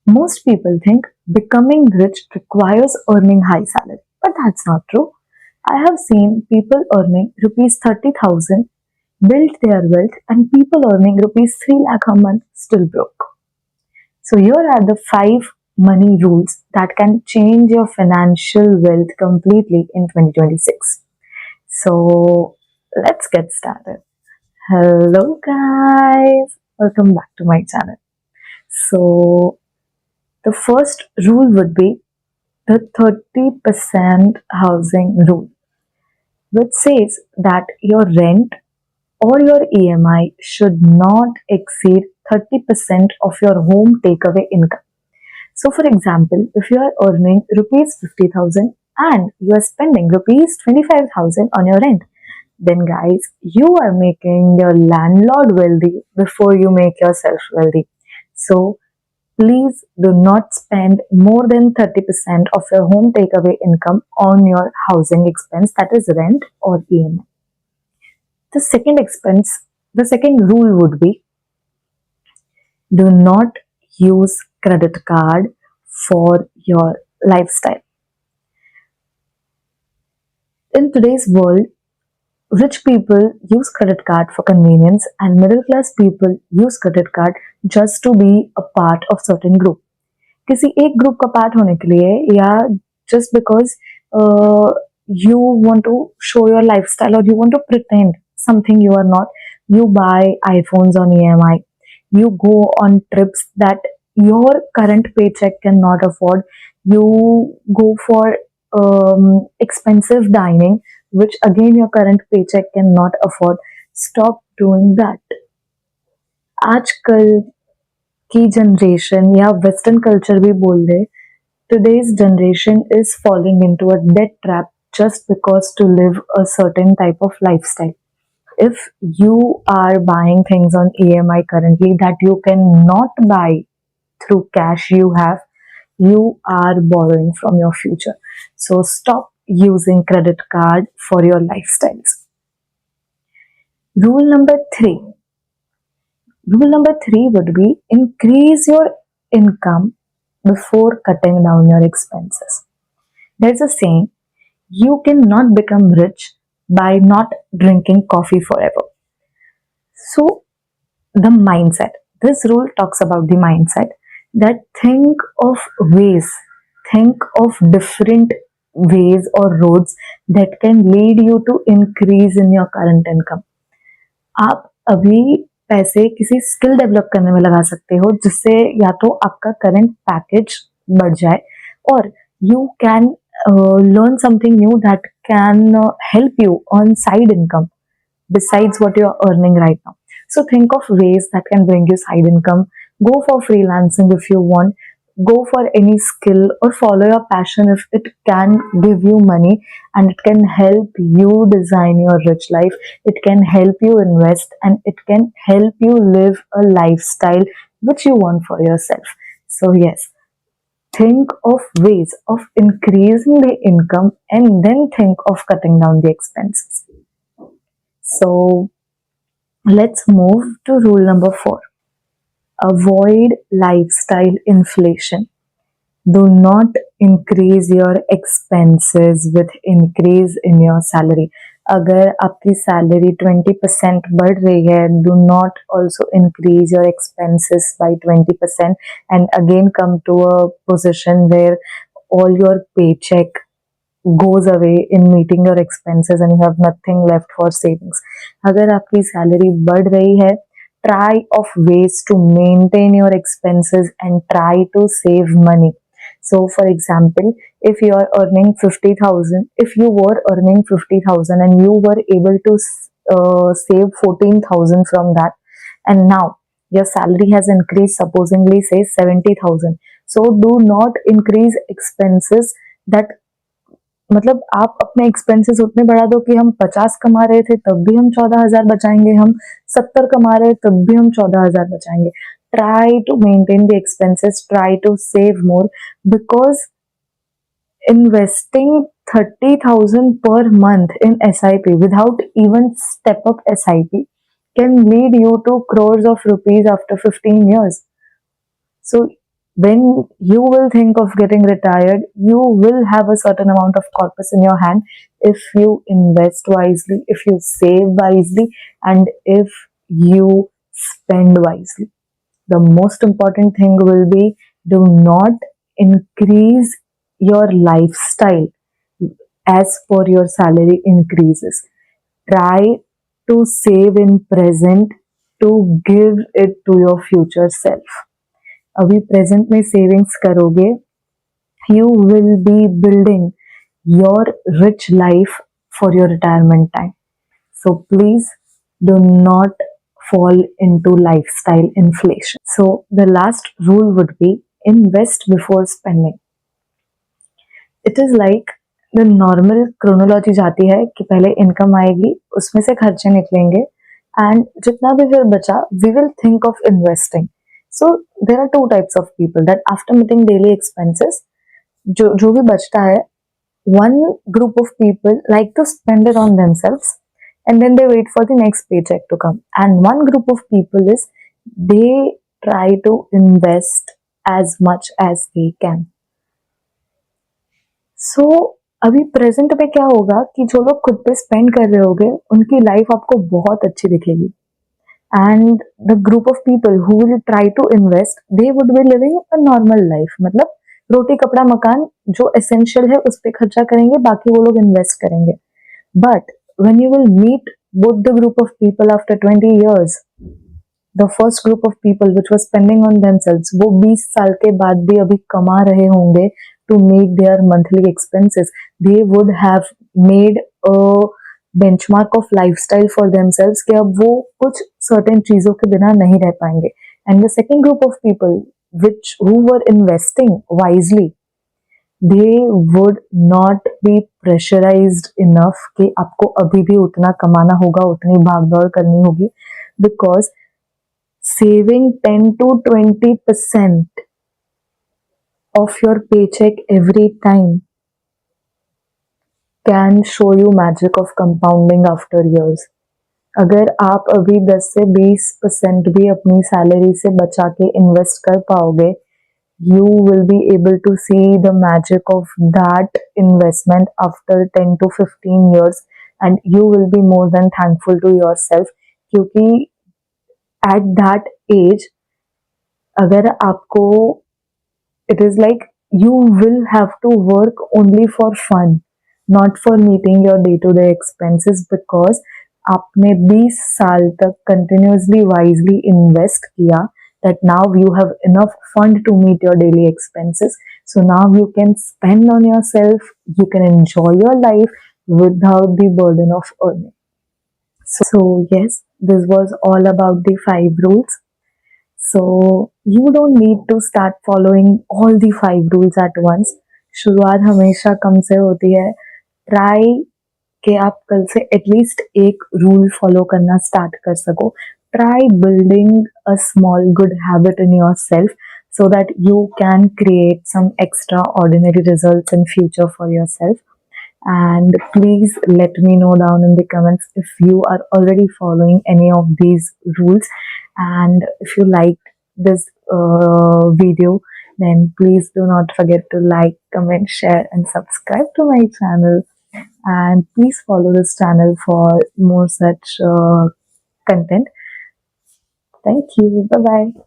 Most people think becoming rich requires earning high salary, but that's not true. I have seen people earning rupees 30,000 build their wealth and people earning rupees 3 lakh a month still broke. So here are the 5 money rules that can change your financial wealth completely in 2026. So let's get started. Hello guys, welcome back to my channel. So the first rule would be the 30% housing rule, which says that your rent or your EMI should not exceed 30% of your home takeaway income. So, for example, if you are earning rupees 50,000 and you are spending rupees 25,000 on your rent, then guys, you are making your landlord wealthy before you make yourself wealthy. So, please do not spend more than 30% of your home takeaway income on your housing expense, that is rent or EMI. The second rule would be do not use credit card for your lifestyle. In today's world, rich people use credit card for convenience and middle class people use credit card just to be a part of certain group. किसी एक group का part होने के लिए या just because you want to show your lifestyle or you want to pretend something you are not, you buy iPhones on EMI, you go on trips that your current paycheck cannot afford, you go for expensive dining which again your current paycheck cannot afford. Stop doing that. आजकल की generation या western culture भी बोल दे, today's generation is falling into a debt trap just because to live a certain type of lifestyle. If you are buying things on EMI currently that you cannot buy through cash you are borrowing from your future. So stop using credit card for your lifestyles. Rule number 3. Rule number 3 would be increase your income before cutting down your expenses. There's a saying, you cannot become rich by not drinking coffee forever. So, the mindset. This rule talks about the mindset that think of different ways or roads that can lead you to increase in your current income. आप अभी पैसे किसी skill develop करने में लगा सकते हो जिससे या तो आपका करंट पैकेज बढ़ जाए और you can learn something new that can help you on side income besides what you are earning right now. So think of ways that can bring you side income. Go for freelancing if you want. Go for any skill or follow your passion if it can give you money and it can help you design your rich life. It can help you invest and it can help you live a lifestyle which you want for yourself. So yes, think of ways of increasing the income and then think of cutting down the expenses. So let's move to rule number 4. Avoid lifestyle inflation. Do not increase your expenses with increase in your salary. अगर आपकी salary 20% बढ़ रही है, do not also increase your expenses by 20% and again come to a position where all your paycheck goes away in meeting your expenses and you have nothing left for savings. अगर आपकी salary बढ़ रही है, try of ways to maintain your expenses and try to save money. So for example, if you are earning 50,000, if you were earning 50,000 and you were able to save 14,000 from that and now your salary has increased supposedly say 70,000. So do not increase expenses that मतलब आप अपने expenses उतने बढ़ा दो कि हम 50 कमा रहे थे तब भी हम 14,000 बचाएंगे, हम 70 कमा रहे तब भी हम 14,000 बचाएंगे. Try to maintain the expenses, try to save more because investing 30,000 per month in SIP without even step up SIP can lead you to crores of rupees after 15 years. So when you will think of getting retired, you will have a certain amount of corpus in your hand if you invest wisely, if you save wisely, and if you spend wisely. The most important thing will be, do not increase your lifestyle as per your salary increases. Try to save in present to give it to your future self. अभी present में savings करोगे, you will be building your rich life for your retirement time. So please do not fall into lifestyle inflation. So the last rule would be, invest before spending. It is like the normal chronology जाती है कि पहले income आएगी, उसमें से खर्चे निकलेंगे, and जितना भी फिर बचा, we will think of investing. So there are two types of people that after meeting daily expenses, जो भी बचता है, one group of people like to spend it on themselves and then they wait for the next paycheck to come, and one group of people is they try to invest as much as they can. So अभी present में क्या होगा कि जो लोग खुद पे spend कर रहे होंगे, उनकी लाइफ आपको बहुत अच्छी दिखेगी, and the group of people who will try to invest, they would be living a normal life, मतलब रोटी कपड़ा मकान जो एसेंशियल है उस पर खर्चा करेंगे, बाकी वो लोग इन्वेस्ट करेंगे. But when you will meet both the group of people after 20 years, the first group of people which was spending on themselves, वो 20 साल के बाद भी अभी कमा रहे होंगे to meet their monthly expenses. They would have made a benchmark of lifestyle for themselves कि अब वो कुछ certain चीजों के बिना नहीं रह पाएंगे. And the second group of people who were investing wisely, they would not be pressurized enough कि आपको अभी भी उतना कमाना होगा, उतनी भागदौड़ करनी होगी, because saving 10 to 20% of your paycheck every time can show you magic of compounding after years. अगर आप अभी 10 से 20% भी अपनी सैलरी से बचा के इन्वेस्ट कर पाओगे, you will be able to see the magic of that investment after 10 to 15 years, and you will be more than thankful to yourself, क्योंकि at that age अगर आपको, it is like you will have to work only for fun, not for meeting your day-to-day expenses, because आपने 20 साल तक continuously wisely invest किया, that now you have enough fund to meet your daily expenses. So now you can spend on yourself, you can enjoy your life without the burden of earning. So yes, this was all about the 5 rules. So you don't need to start following all the 5 rules at once. शुरुआत हमेशा कम से होती है. Try कि आप कल से at least एक रूल फॉलो करना स्टार्ट कर सको. Try building a small good habit in yourself so that you can create some extraordinary results in future for yourself. And please let me know down in the comments if you are already following any of these rules, and if you liked this video, then please do not forget to like, comment, share and subscribe to my channel, and please follow this channel for more such content. Thank you. Bye bye.